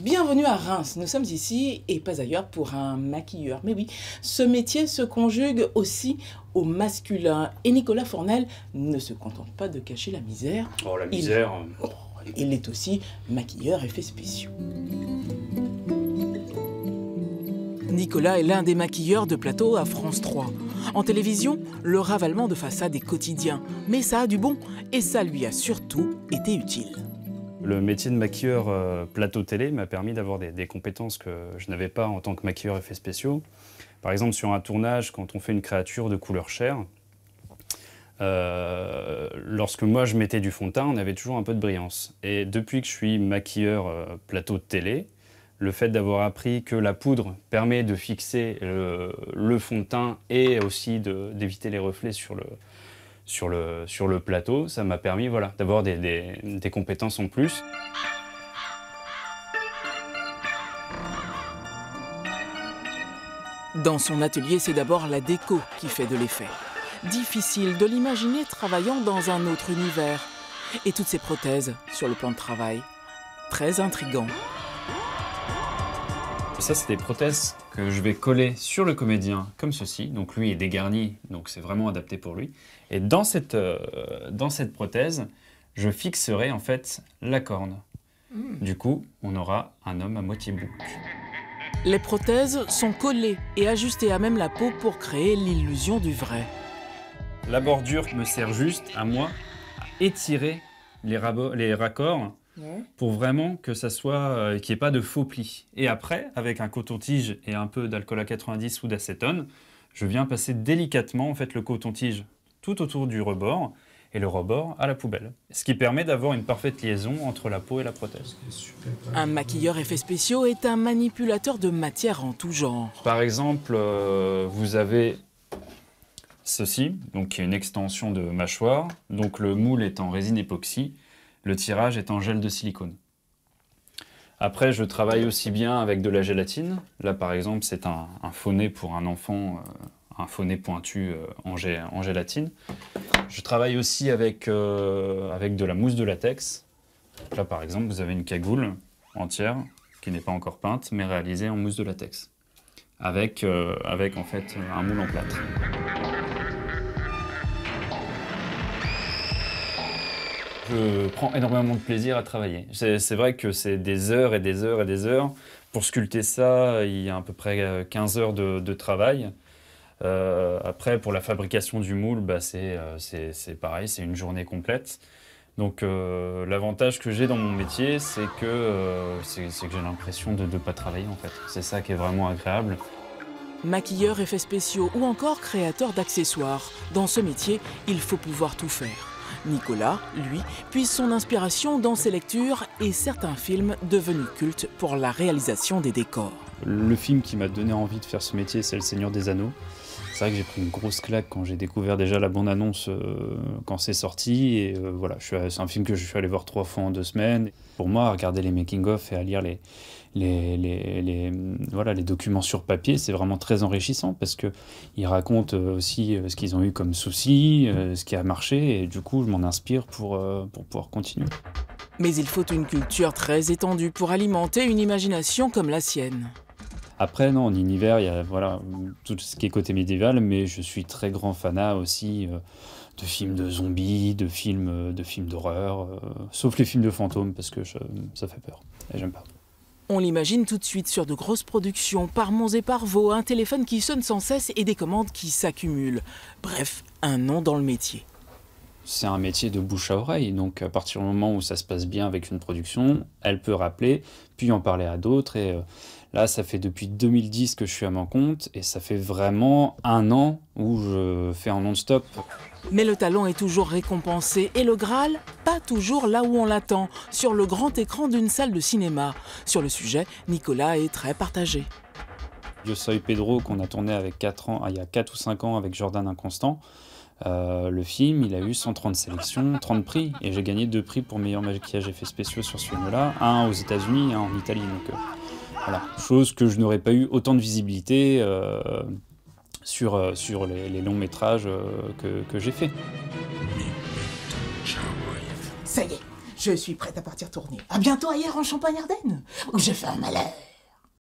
Bienvenue à Reims, nous sommes ici et pas ailleurs pour un maquilleur. Mais oui, ce métier se conjugue aussi au masculin. Et Nicolas Fournel ne se contente pas de cacher la misère. Oh, la misère. Il est aussi maquilleur effets spéciaux. Nicolas est l'un des maquilleurs de plateau à France 3. En télévision, le ravalement de façade est quotidien. Mais ça a du bon et ça lui a surtout été utile. Le métier de maquilleur plateau télé m'a permis d'avoir des compétences que je n'avais pas en tant que maquilleur effets spéciaux. Par exemple, sur un tournage, quand on fait une créature de couleur chair, lorsque moi je mettais du fond de teint, on avait toujours un peu de brillance. Et depuis que je suis maquilleur plateau de télé, le fait d'avoir appris que la poudre permet de fixer le fond de teint et aussi d'éviter les reflets sur le plateau, ça m'a permis d'avoir des compétences en plus. Dans son atelier, c'est d'abord la déco qui fait de l'effet. Difficile de l'imaginer travaillant dans un autre univers. Et toutes ces prothèses sur le plan de travail, très intriguant. Ça, c'est des prothèses que je vais coller sur le comédien, comme ceci. Donc lui est dégarni, donc c'est vraiment adapté pour lui. Et dans cette prothèse, je fixerai en fait la corne. Du coup, on aura un homme à moitié bouc. Les prothèses sont collées et ajustées à même la peau pour créer l'illusion du vrai. La bordure me sert juste à moi à étirer les raccords pour vraiment que ça soit, qu'il n'y ait pas de faux plis. Et après, avec un coton-tige et un peu d'alcool à 90 ou d'acétone, je viens passer délicatement en fait, le coton-tige tout autour du rebord et le rebord à la poubelle. Ce qui permet d'avoir une parfaite liaison entre la peau et la prothèse. Un maquilleur effets spéciaux est un manipulateur de matière en tout genre. Par exemple, vous avez ceci, donc qui est une extension de mâchoire. Donc le moule est en résine époxy. Le tirage est en gel de silicone. Après, je travaille aussi bien avec de la gélatine. Là, par exemple, c'est un faux nez pour un enfant, un faux nez pointu en gélatine. Je travaille aussi avec de la mousse de latex. Là, par exemple, vous avez une cagoule entière qui n'est pas encore peinte, mais réalisée en mousse de latex, avec en fait un moule en plâtre. Je prends énormément de plaisir à travailler. C'est vrai que c'est des heures et des heures et des heures. Pour sculpter ça, il y a à peu près 15 heures de travail. Après, pour la fabrication du moule, c'est pareil, c'est une journée complète. Donc l'avantage que j'ai dans mon métier, c'est que j'ai l'impression de ne pas travailler en fait. C'est ça qui est vraiment agréable. Maquilleur effets spéciaux ou encore créateur d'accessoires. Dans ce métier, il faut pouvoir tout faire. Nicolas, lui, puise son inspiration dans ses lectures et certains films devenus cultes pour la réalisation des décors. Le film qui m'a donné envie de faire ce métier, c'est Le Seigneur des Anneaux. C'est vrai que j'ai pris une grosse claque quand j'ai découvert déjà la bande-annonce quand c'est sorti. Et voilà, c'est un film que je suis allé voir 3 fois en 2 semaines. Pour moi, à regarder les making-of et à lire les documents sur papier, c'est vraiment très enrichissant parce qu'ils racontent aussi ce qu'ils ont eu comme soucis, ce qui a marché. Et du coup, je m'en inspire pour pouvoir continuer. Mais il faut une culture très étendue pour alimenter une imagination comme la sienne. Après, non, en univers, il y a tout ce qui est côté médiéval, mais je suis très grand fanat aussi de films de zombies, de films d'horreur, sauf les films de fantômes, parce que ça fait peur, et j'aime pas. On l'imagine tout de suite sur de grosses productions, par monts et par vaux, un téléphone qui sonne sans cesse et des commandes qui s'accumulent. Bref, un nom dans le métier. C'est un métier de bouche à oreille, donc à partir du moment où ça se passe bien avec une production, elle peut rappeler, puis en parler à d'autres. Et là, ça fait depuis 2010 que je suis à mon compte, et ça fait vraiment 1 an où je fais en non-stop. Mais le talent est toujours récompensé, et le Graal, pas toujours là où on l'attend, sur le grand écran d'une salle de cinéma. Sur le sujet, Nicolas est très partagé. Yo Soy Pedro, qu'on a tourné avec il y a 4 ou 5 ans avec Jordan Inconstant, le film, il a eu 130 sélections, 30 prix, et j'ai gagné 2 prix pour meilleur maquillage effets spéciaux sur ce film-là, un aux États-Unis et un en Italie. Donc voilà, chose que je n'aurais pas eu autant de visibilité sur les longs métrages que j'ai fait. Ça y est, Je suis prête à partir tourner. À bientôt ailleurs en Champagne-Ardenne, où j'ai fait un malheur.